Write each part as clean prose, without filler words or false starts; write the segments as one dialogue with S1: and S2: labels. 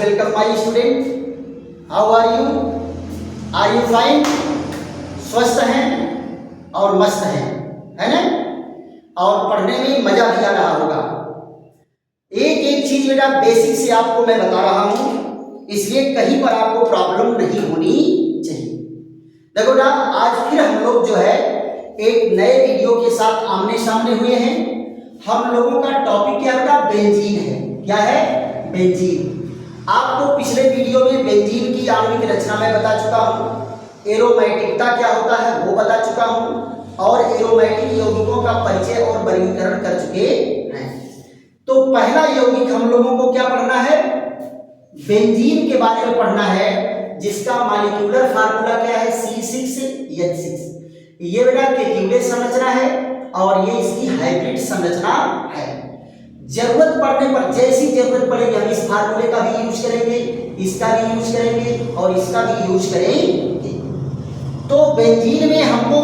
S1: welcome my student. How are you? Are you fine? स्वस्थ हैं और मस्त हैं, है ना? और पढ़ने में मजा भी आ रहा होगा। एक एक चीज बेटा बेसिक से आपको मैं बता रहा हूं, इसलिए कहीं पर आपको प्रॉब्लम नहीं होनी चाहिए। देखो ना, आज फिर हम लोग जो है एक नए वीडियो के साथ आमने सामने हुए हैं। हम लोगों का टॉपिक क्या बेटा? बेंजीन है। क्या है? बेंजीन। आपको पिछले वीडियो में बेंजीन की आणविक रचना में बता चुका हूं, एरोमेटिकता क्या होता है वो बता चुका हूं, और एरोमेटिक यौगिकों का परिचय और वर्गीकरण कर चुके हैं। तो पहला यौगिक हम लोगों को क्या पढ़ना है? बेंजीन के बारे में पढ़ना है, जिसका मॉलिक्यूलर फार्मूला क्या है? C6H6। ये बेटा केक्यूलेट संरचना है और ये इसकी हाइब्रिड संरचना है। जरूरत पड़ने पर, जैसी जरूरत पड़ेगी, हम इस फार्मूले का भी यूज करेंगे, इसका भी यूज करेंगे और इसका भी यूज करेंगे। तो बेंजीन में हमको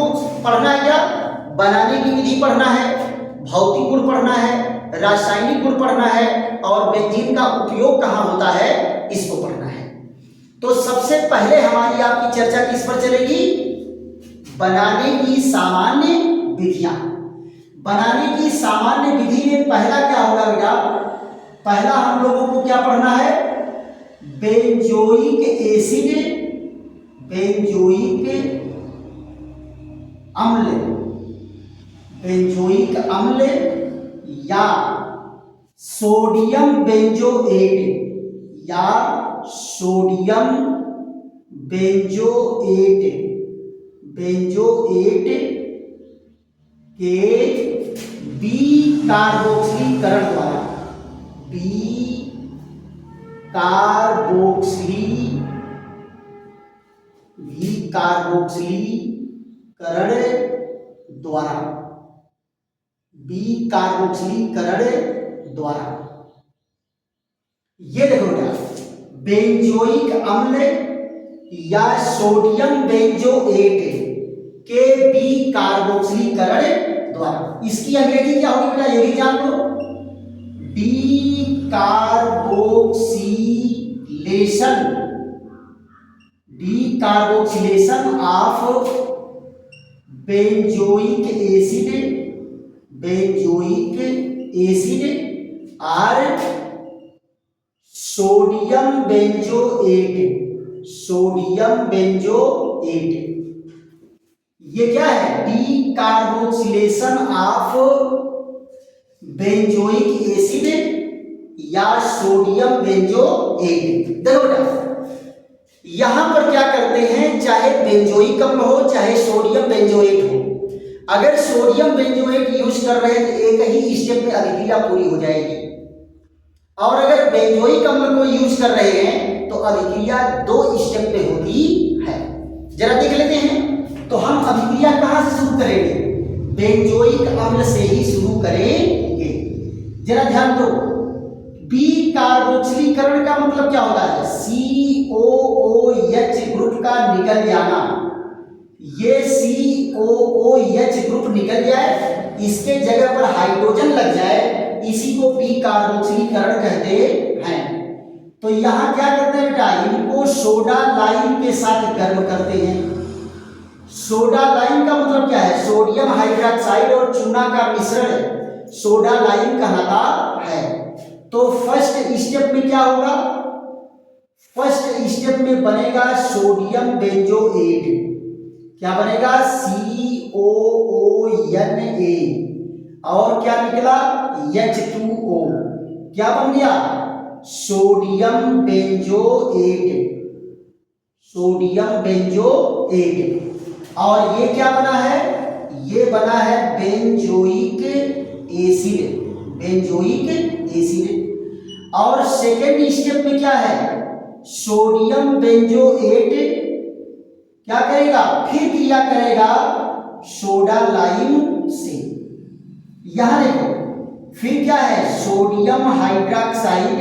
S1: पढ़ना है क्या? बनाने की विधि पढ़ना है, भौतिक गुण पढ़ना है, रासायनिक गुण पढ़ना है और बेंजीन का उपयोग कहाँ होता है इसको पढ़ना है। तो सबसे पहले हमारी आपकी चर्चा किस पर चलेगी? बनाने की सामान्य विधियां। बनाने की सामान्य विधि में पहला क्या होगा बेटा? पहला हम लोगों को क्या पढ़ना है? बेंजोइक एसिड, बेंजोइक अम्ल, बेंजोइक अम्ल या सोडियम बेंजोएट, या सोडियम बेंजोएट, बेंजोएट के कार्बोक्सिलीकरण द्वारा, कार्बोक्सिलीकरण द्वारा, कार्बोक्सिलीकरण द्वारा। ये देखो बेटा, बेंजोइक अम्ल या सोडियम बेंजोएट के कार्बोक्सिलीकरण द्वारा। इसकी अंग्रेजी क्या होगी बेटा? ये भी जान लो, डीकार्बोक्सिलेशन ऑफ बेंजोइक एसिड और सोडियम बेंजोएट। ये क्या है? डीकार्बोक्सिलेशन ऑफ बेंजोइक एसिड या सोडियम बेंजोएट। देखो बेटा, यहां पर क्या करते हैं, चाहे बेंजोइक अम्ल हो चाहे सोडियम बेंजोएट हो, अगर सोडियम बेंजोएट यूज कर रहे हैं तो एक ही स्टेप में अभिक्रिया पूरी हो जाएगी, और अगर बेंजोइक अम्ल को यूज कर रहे हैं तो अभिक्रिया 2 स्टेप पे होती है। जरा देख लेते हैं। तो हम अभिक्रिया कहां से शुरू करेंगे? बेंजोइक अम्ल से ही शुरू करेंगे। जरा ध्यान दो, कार्बोक्सिलीकरण का मतलब क्या होता है? COOH ग्रुप का निकल जाना। ये COOH ग्रुप निकल जाए, इसके जगह पर हाइड्रोजन लग जाए, इसी को कार्बोक्सिलीकरण कहते हैं। तो यहां क्या करते हैं बेटा? इनको सोडा लाइम के साथ गर्म करते हैं। सोडा लाइम का मतलब क्या है? सोडियम हाइड्रोक्साइड और चूना का मिश्रण सोडा लाइम कहलाता है। तो फर्स्ट स्टेप में क्या होगा? फर्स्ट स्टेप में बनेगा सोडियम बेंजोएट। क्या बनेगा? COONA, और क्या निकला? H2O। क्या बन गया? Sodium benzoate, sodium benzoate. और ये क्या बना है? ये बना है बेंजोइक एसिड, बेंजोइक एसिड। और सेकेंड स्टेप में क्या है? सोडियम बेंजोएट क्या करेगा? फिर क्रिया करेगा सोडा लाइम से। यहां देखो, फिर क्या है? सोडियम हाइड्रोक्साइड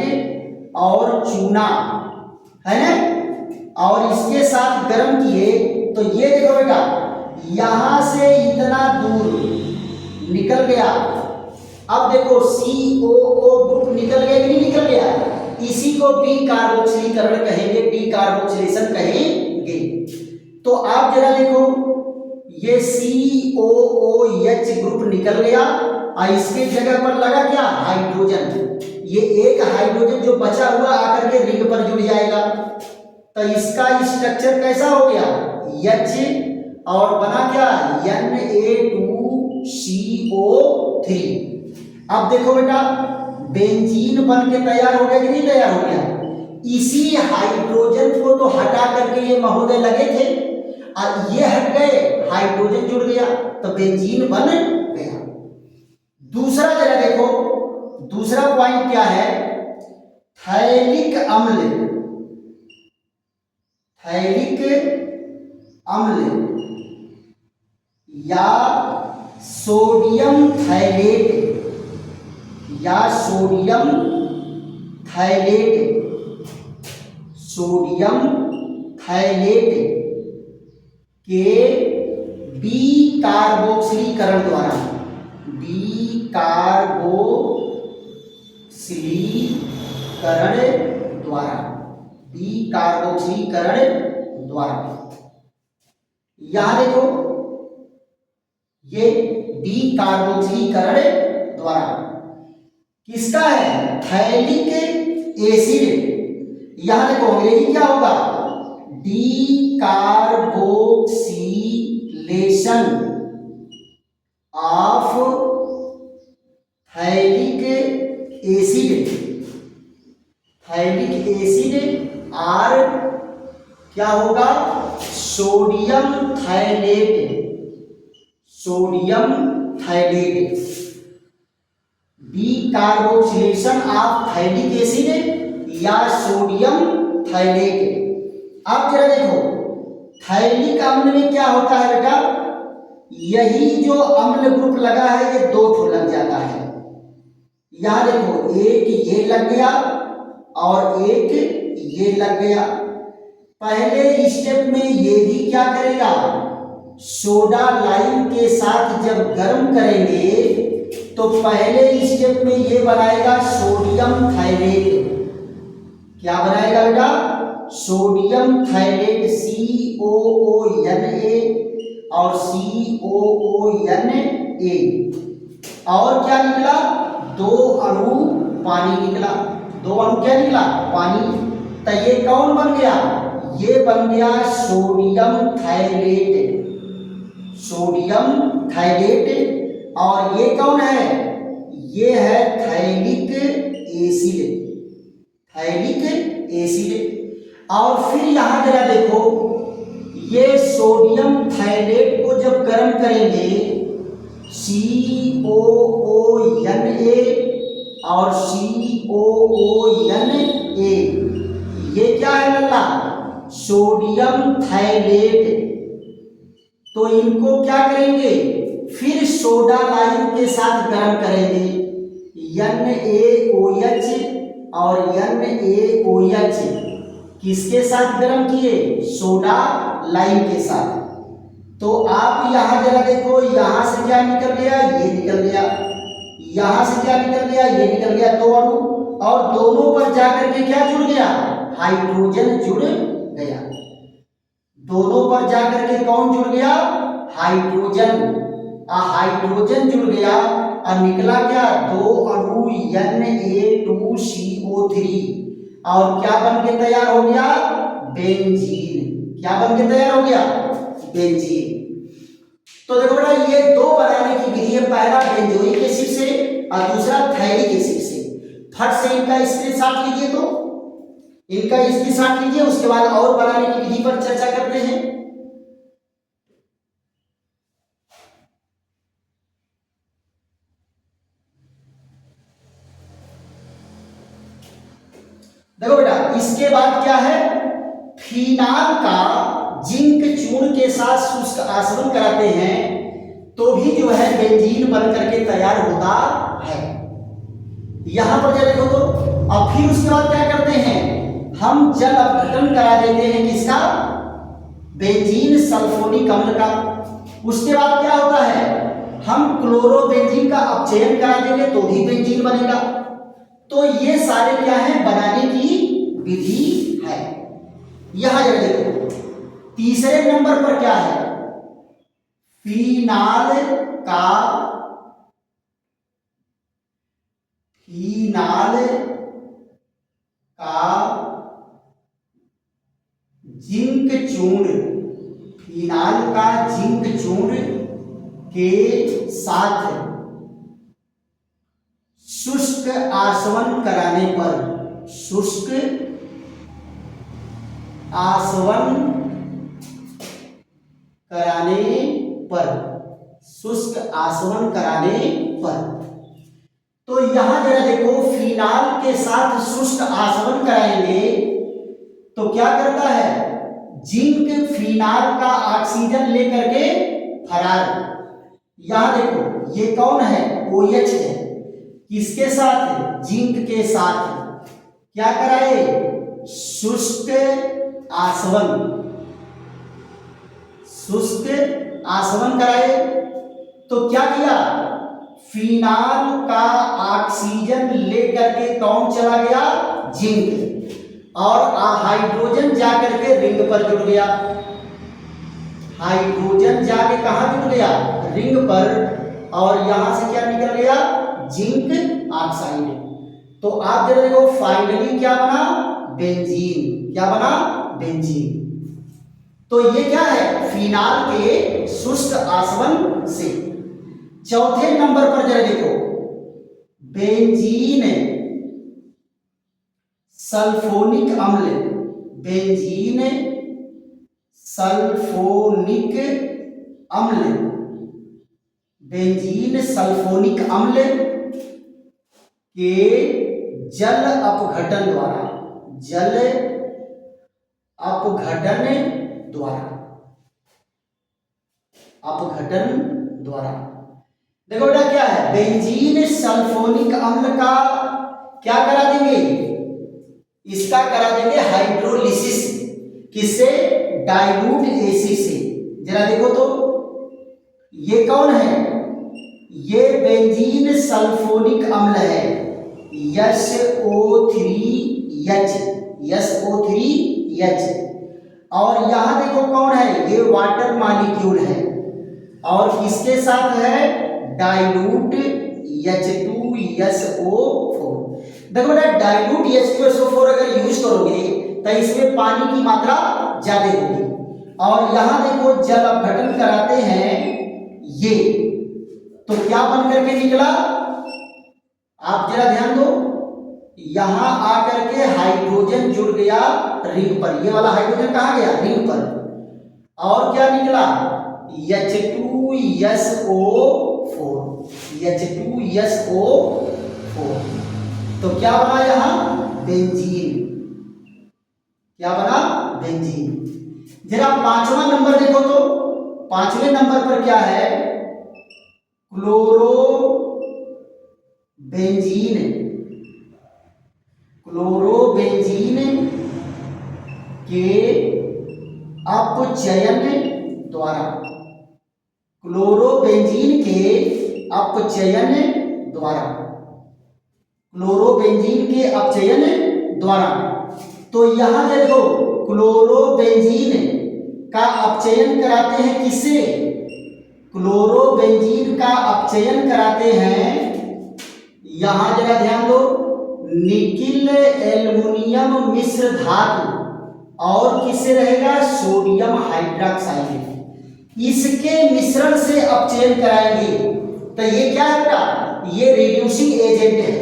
S1: और चूना, है ना, और इसके साथ गर्म किए। तो ये देखो बेटा, यहां से इतना दूर निकल गया। अब देखो COO ग्रुप निकल गया कि नहीं निकल गया? इसी को डी कार्बोक्सिलीकरण कहेंगे, डी कार्बोक्सिलेशन कहेंगे। तो आप जरा देखो, ये COOH ग्रुप निकल गया और इसके जगह पर लगा क्या, हाइड्रोजन। ये एक हाइड्रोजन जो बचा हुआ आकर के रिंग पर जुड़ जाएगा, तो इसका स्ट्रक्चर कैसा हो गया, H, और बना क्या, Na2CO3। अब देखो बेटा, बेंजीन बन के तैयार हो गया कि नहीं तैयार हो गया। इसी हाइड्रोजन को तो हटा करके ये महोदय लगे थे और ये हट गए, हाइड्रोजन जुड़ गया तो बेंजीन बन गया। दूसरा जरा देखो, दूसरा पॉइंट क्या है, थैलिक अम्ल, थैलिक अम्ल या सोडियम थैलेट, या सोडियम थैलेट, सोडियम थैलेट के बी कार्बोक्सिलीकरण द्वारा, बी कार्बोक्सिलीकरण द्वारा, बी कार्बोक्सिलीकरण द्वारा, यहां देखो ये डी कार्बोक्सिलीकरण द्वारा किसका है, थैलिक एसिड। यहां देखो अंग्रेजी क्या होगा, decarboxylation of phthalic acid, phthalic acid आर क्या होगा, sodium phthalate, sodium phthalate, decarboxylation of phthalic acid या सोडियम थैलेट। अब जरा देखो, थैलिक अम्ल में क्या होता है बेटा, यही जो अम्ल ग्रुप लगा है ये दो ठो लग जाता है। यहां देखो, एक ये लग गया और एक ये लग गया। पहले स्टेप में ये भी क्या करेगा, सोडा लाइम के साथ जब गर्म करेंगे तो पहले स्टेप में ये बनाएगा सोडियम थैलेट। क्या बनाएगा बेटा, सोडियम थैलेट, COONA और COONA, और क्या निकला, दो अणु पानी निकला, दो अणु क्या निकला, पानी। तो ये कौन बन गया, ये बन गया सोडियम थैलेट, सोडियम थैलेट। और ये कौन है, ये है थैलिक एसिड, थैलिक एसिड। और फिर यहां जरा देखो, ये सोडियम थैलेट को जब गर्म करेंगे, COONA और COONA, ये क्या है लल्ला, सोडियम थैलेट। तो इनको क्या करेंगे, फिर सोडा लाइम के साथ गर्म करेंगे, NaOH और NaOH किसके साथ गर्म किए, सोडा लाइम के साथ। तो आप यहां जरा देखो, यहां से क्या निकल गया, ये निकल गया, यहां से क्या निकल गया, ये निकल गया, दो अणु, और दोनों पर जाकर के क्या जुड़ गया, हाइड्रोजन जुड़ गया। दोनों पर जाकर के कौन जुड़ गया, हाइड्रोजन। हाइड्रोजन जुड़ गया और निकला क्या, दो अणु Na2CO3, और क्या बन के तैयार हो गया, बेंजीन। क्या बन के तैयार हो गया, बेंजीन। तो देखो बेटा, ये दो बनाने की विधि है, पहला बेंजोइक एसिड से और दूसरा थैलिक एसिड से। फट से इनका स्क्रीनशॉट लीजिए, तो इनका स्क्रीनशॉट लीजिए, उसके बाद और बनाने की विधि पर चर्चा करते हैं। देखो बेटा, इसके बाद क्या है, फिनाल का जिंक चूर्ण के साथ शुष्क आसवन कराते हैं तो भी जो है बेंजीन बन करके तैयार होता है। यहां पर जब देखो तो, अब फिर उसके बाद क्या करते हैं, हम जल अपघटन करा देते हैं किसका, बेंजीन सल्फोनिक अम्ल का। उसके बाद क्या होता है, हम क्लोरोबेंजीन का अपचयन करा देंगे तो भी बेंजीन बनेगा। तो ये सारे क्या है, बनाने की विधि है। यहां जरा देखो तीसरे नंबर पर क्या है, फिनाल का जिंक चूर्ण, फिनाल का जिंक चूर्ण के साथ शुष्क आसवन कराने पर, शुष्क आसवन कराने पर, शुष्क आसवन कराने पर। तो यहां जरा देखो फिनाल के साथ शुष्क आसवन कराएंगे तो क्या करता है, जिंक फिनाल का ऑक्सीजन लेकर के फरार। यहां देखो ये कौन है, OH है, किसके साथ, जिंक के साथ क्या कराए, शुष्क आसवन, शुष्क आसवन कराए। तो क्या किया, फिनाल का ऑक्सीजन लेकर के कौन चला गया, जिंक, और हाइड्रोजन जाकर के रिंग पर जुड़ गया, हाइड्रोजन जाके कहां जुड़ गया, रिंग पर, और यहां से क्या निकल गया, जिंक ऑक्साइड। तो आप जरा देखो फाइनली क्या बना, बेंजीन, क्या बना, बेंजीन। तो ये क्या है, फिनाल के शुष्क आसवन से। चौथे नंबर पर जरा देखो बेंजीन सल्फोनिक अम्ल, बेंजीन सल्फोनिक अम्ल, बेंजीन सल्फोनिक अम्ल के जल अपघटन द्वारा, जल अपघटन द्वारा, अपघटन द्वारा। देखो बेटा क्या है, बेंजीन सल्फोनिक अम्ल का क्या करा देंगे, इसका करा देंगे हाइड्रोलिसिस, किससे, डाइल्यूट एसिड से। जरा देखो तो ये कौन है, ये बेंजीन सल्फोनिक अम्ल है, SO3H, SO3H। और यहां देखो कौन है, ये वाटर मॉलिक्यूल है, और किसके साथ है, डाइल्यूट H2SO4। देखो बेटा डाइल्यूट H2SO4 अगर यूज करोगे तो इसमें पानी की मात्रा ज्यादा होगी, और यहां देखो जल अपघटन कराते हैं ये, तो क्या बन करके निकला, आप जरा ध्यान दो, यहां आकर के हाइड्रोजन जुड़ गया रिंग पर, ये वाला हाइड्रोजन कहां गया, रिंग पर, और क्या निकला, H2SO4, H2SO4। तो क्या बना यहां, बेंजीन, क्या बना, बेंजीन। जरा पांचवा नंबर देखो तो पांचवें नंबर पर क्या है, क्लोरोबेंजीन, क्लोरोबेंजीन के अपचयन द्वारा, क्लोरोबेंजीन के अपचयन द्वारा, क्लोरोबेंजीन के अपचयन द्वारा। तो यहां देखो क्लोरोबेंजीन का अपचयन कराते हैं किससे, क्लोरोबेंजीन का अपचयन कराते हैं, यहां जरा ध्यान दो, निकिल एल्युमिनियम मिश्र धातु और किससे रहेगा, सोडियम हाइड्रोक्साइड, इसके मिश्रण से अपचयन कराएंगे। तो ये क्या है बेटा, ये रिड्यूसिंग एजेंट है,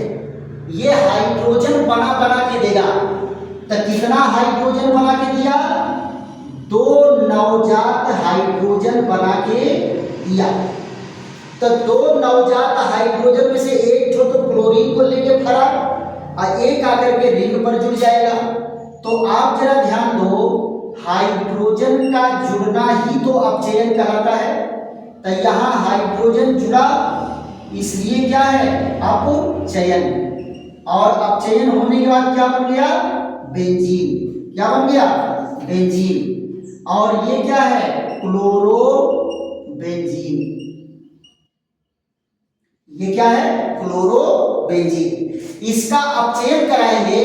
S1: ये हाइड्रोजन बना बना के देगा। तो कितना हाइड्रोजन बना के दिया, 2 नवजात हाइड्रोजन बना के दिया। तो 2 नवजात हाइड्रोजन में से एक तो क्लोरीन को लेके फरार, और एक आकर के रिंग पर जुड़ जाएगा। तो आप जरा ध्यान दो, हाइड्रोजन का जुड़ना ही तो अपचयन कहलाता है। तो यहां हाइड्रोजन जुड़ा, इसलिए क्या है, अपचयन, और अपचयन होने के बाद क्या बन गया, बेंजीन, क्या बन गया, बेंजीन। और ये क्या है, क्लोरोबेंजीन, ये क्या है, क्लोरोबेंजीन। बेंजीन। इसका अपचयन कराएंगे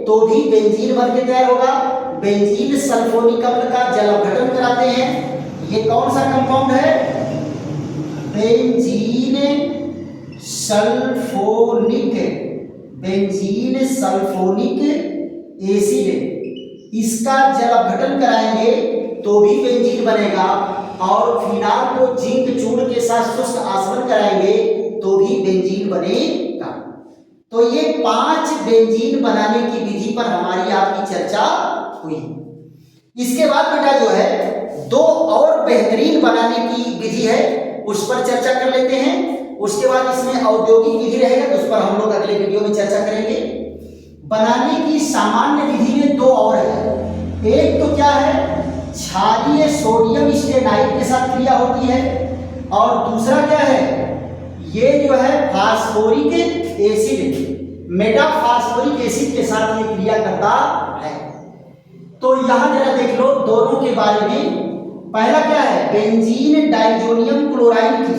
S1: तो भी बेंजीन बन के तैयार होगा। बेंजीन सल्फोनिक अम्ल का जल अपघटन कराते हैं। ये कौन सा कंपाउंड है? Benzene sulphonic, benzene sulphonic acid. इसका जल अपघटन कराएंगे तो भी बेंजीन बनेगा। और फिनाल को जिंक चूर्ण के साथ शुष्क आसवन कराएंगे तो भी बेंजीन बनेगा। तो ये 5 बेंजीन बनाने की विधि पर हमारी आपकी चर्चा हुई। इसके बाद बेटा जो है 2 और बेहतरीन बनाने की विधि है, उस पर चर्चा कर लेते हैं। उसके बाद इसमें औद्योगिक विधि रहेगा तो उस पर हम लोग अगले वीडियो में चर्चा करेंगे। बनाने की सामान्य विधि में 2 और है। एक तो क्या है, क्षारीय सोडियम स्टेनाइट के साथ क्रिया होती है। और दूसरा क्या है, ये जो है फास्फोरिक एसिड, मेटाफास्फोरिक एसिड के साथ ये क्रिया करता है। तो यहां जरा देख लो दोनों के बारे में। पहला क्या है, बेंजीन डाइजोनियम क्लोराइड की,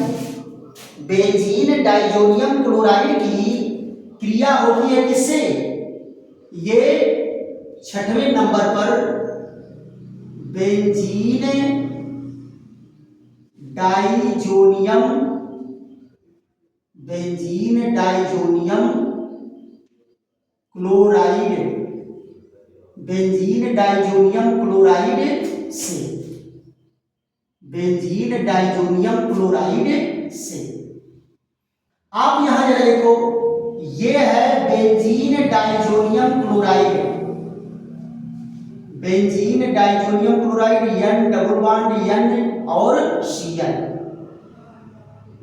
S1: बेंजीन डाइजोनियम क्लोराइड की क्रिया होती है किससे? ये 6वें नंबर पर benzene diazonium, benzene diazonium chloride, benzene diazonium chloride से, बेंजीन डाइजोनियम क्लोराइड से। आप यहां जरा देखो, ये है benzene diazonium chloride, benzene diazonium chloride, N double bond N और Cl।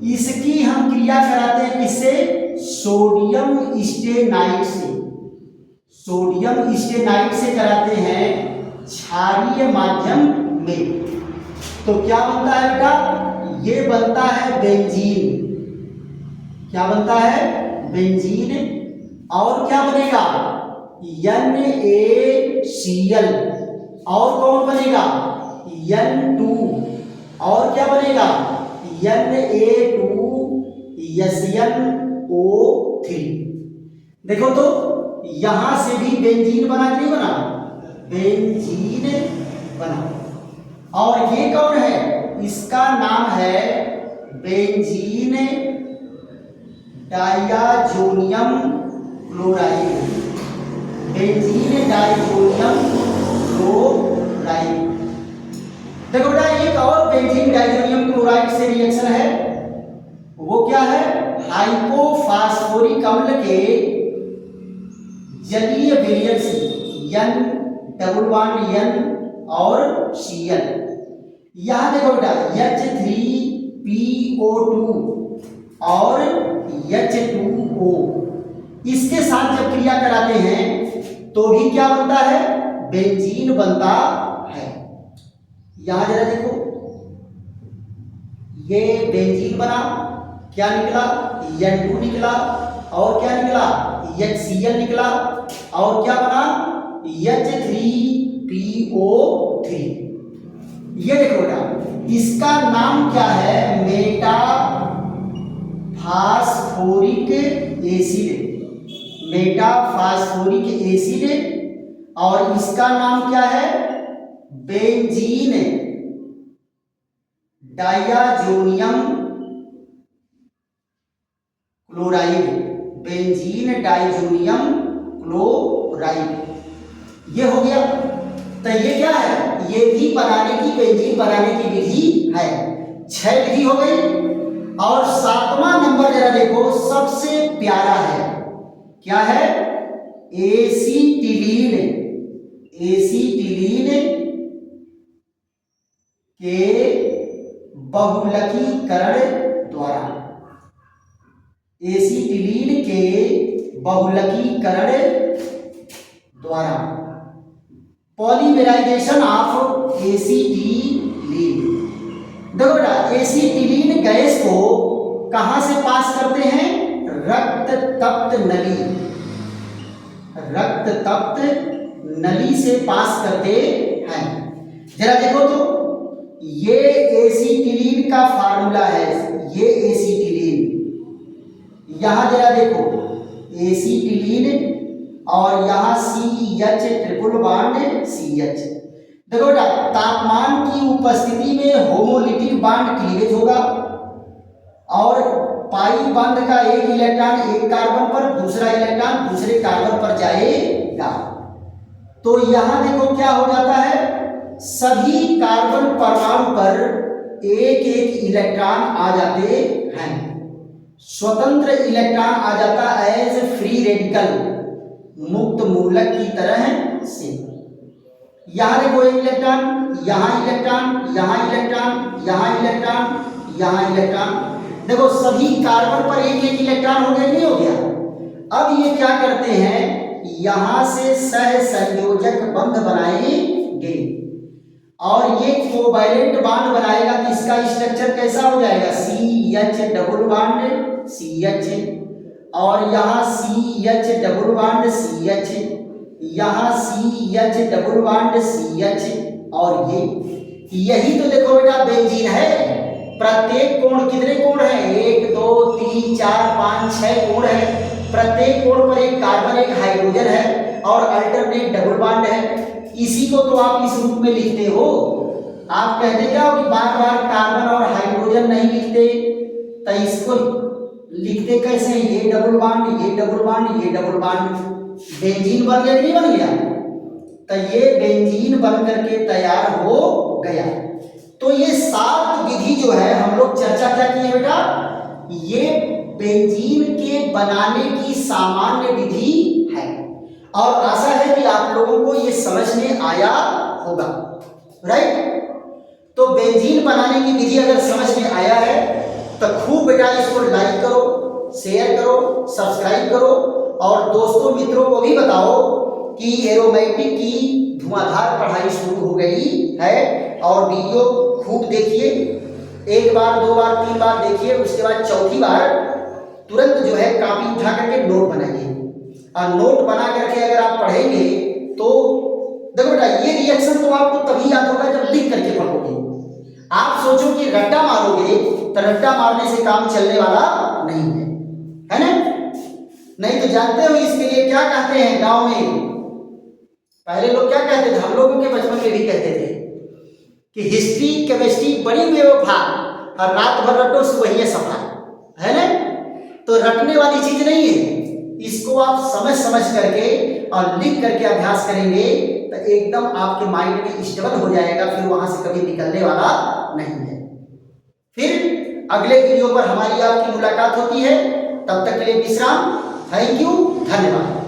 S1: इसकी हम क्रिया कराते हैं किससे? सोडियम स्टेनाइट से, सोडियम स्टेनाइट से कराते हैं क्षारीय माध्यम में। तो क्या बनता है बेटा? ये बनता है बेंजीन। क्या बनता है? बेंजीन। और क्या बनेगा? NaCl। और कौन बनेगा? N2। और क्या बनेगा? Na2SnO3। देखो तो यहां से भी बेंजीन बना कि नहीं बना? बेंजीन बना। और ये कौन है? इसका नाम है benzene diazonium chloride, benzene diazonium chloride. देखो बेटा एक और बेंजीन डाइजोनियम क्लोराइड से रिएक्शन है, वो क्या है? हाइपोफास्फोरिक अम्ल के जलीय विलयन से, N डबल बॉन्ड N और Cl। यहां देखो बेटा H3PO2 और H2O, इसके साथ जब क्रिया कराते हैं तो भी क्या बनता है? बेंजीन बनता है। यहां जरा देखो, ये बेंजीन बना, क्या निकला? N2 निकला। और क्या निकला? HCl निकला। और क्या बना? H3PO3। ये देखो बेटा, इसका नाम क्या है? मेटाफास्फोरिक एसिड, मेटाफास्फोरिक एसिड। और इसका नाम क्या है? Benzene diazonium chloride, benzene diazonium chloride. ये हो गया। तो ये क्या है? ये भी बनाने की, बेंजीन बनाने की विधि है। 6 विधि हो गई। और 7वां नंबर जरा देखो, सबसे प्यारा है। क्या है? एसीटिलीन, एसीटिलीन के बहुलकीकरण द्वारा, एसीटिलीन के बहुलकीकरण द्वारा, पॉलीमेराइजेशन ऑफ एसीटिलीन। देखो बेटा, एसीटिलीन गैस को कहां से पास करते हैं? रक्त तप्त नली, रक्त तप्त नली से पास करते हैं। जरा देखो तो, ये एसीटिलीन का फार्मूला है, ये एसीटिलीन। यहां जरा देखो, एसिटिलीन और यहाँ CH ट्रिपल बॉन्ड CH। देखो बेटा, तापमान की उपस्थिति में होमोलिटिक बॉन्ड क्लीवेज होगा और पाई बॉन्ड का एक इलेक्ट्रॉन एक कार्बन पर, दूसरा इलेक्ट्रॉन दूसरे कार्बन पर जाएगा। तो यहां देखो क्या हो जाता है, सभी कार्बन परमाणु पर एक एक इलेक्ट्रॉन आ जाते हैं, स्वतंत्र इलेक्ट्रॉन आ जाता एज फ्री रेडिकल, मुक्त मूलक की तरह से। यहां देखो एक इलेक्ट्रॉन, यहां इलेक्ट्रॉन, यहां इलेक्ट्रॉन, यहां इलेक्ट्रॉन, यहां इलेक्ट्रॉन। देखो सभी कार्बन पर एक एक इलेक्ट्रॉन हो गया, नहीं हो गया। अब ये क्या करते हैं, यहां से सह संयोजक बंध बनाएंगे और ये कोवैलेंट बॉन्ड बनाएगा। तो इसका स्ट्रक्चर कैसा हो जाएगा, CH डबल बॉन्ड CH और यहाँ CH डबल बॉन्ड CH, यहाँ CH डबल बॉन्ड CH और यही तो देखो बेटा बेंजीन है। प्रत्येक कोण, कितने कोण है, 1 2 3 4 5 6 कोण है। प्रत्येक कोण पर एक कार्बन एक हाइड्रोजन है और अल्टरनेट डबल बॉन्ड है। इसी को तो आप इस रूप में लिखते हो। आप कहते क्या हो कि बार बार कार्बन और हाइड्रोजन नहीं लिखते, तो इसको लिखते कैसे, ये डबल बॉन्ड, ये डबल बॉन्ड, ये डबल बॉन्ड। बेंजीन बन गया नहीं बन गया, तो ये बेंजीन बन करके तैयार हो गया। तो ये 7 विधि जो है हम लोग चर्चा क्या किए बेटा, ये बेंजीन के बनाने की सामान्य विधि है और आशा है कि आप लोगों को ये समझ में आया होगा, राइट। तो बेंजीन बनाने की विधि अगर समझ में आया है तो खूब बेटा इसको लाइक करो, शेयर करो, सब्सक्राइब करो और दोस्तों मित्रों को भी बताओ कि एरोमेटिक की धुआंधार पढ़ाई शुरू हो गई है और वीडियो खूब देखिए, 1 बार 2 बार 3 बार देखिए, उसके बाद चौथी बार तुरंत जो है कॉपी उठा करके नोट बनाइए और नोट बना करके अगर आप पढ़ेंगे तो देखो बेटा ये रिएक्शन तो आपको तभी याद होगा जब लिख करके पढ़ोगे। आप सोचो कि रट्टा मारोगे तो रट्टा मारने से काम चलने वाला नहीं है ना। नहीं तो जानते हो इसके लिए क्या कहते हैं गांव में, पहले लोग क्या कहते थे, हम लोगों के बचपन में भी कहते थे कि हिस्ट्री केमिस्ट्री बड़ी बेवफा और रात भर रटो सुबह ये सफा, है ना। तो रटने वाली चीज नहीं है, इसको आप समझ समझ करके और लिख करके अभ्यास करेंगे तो एकदम आपके माइंड में स्टेबल हो जाएगा, फिर वहां से कभी निकलने वाला नहीं है। फिर अगले वीडियो पर हमारी आपकी मुलाकात होती है, तब तक के लिए विश्राम। थैंक यू, धन्यवाद।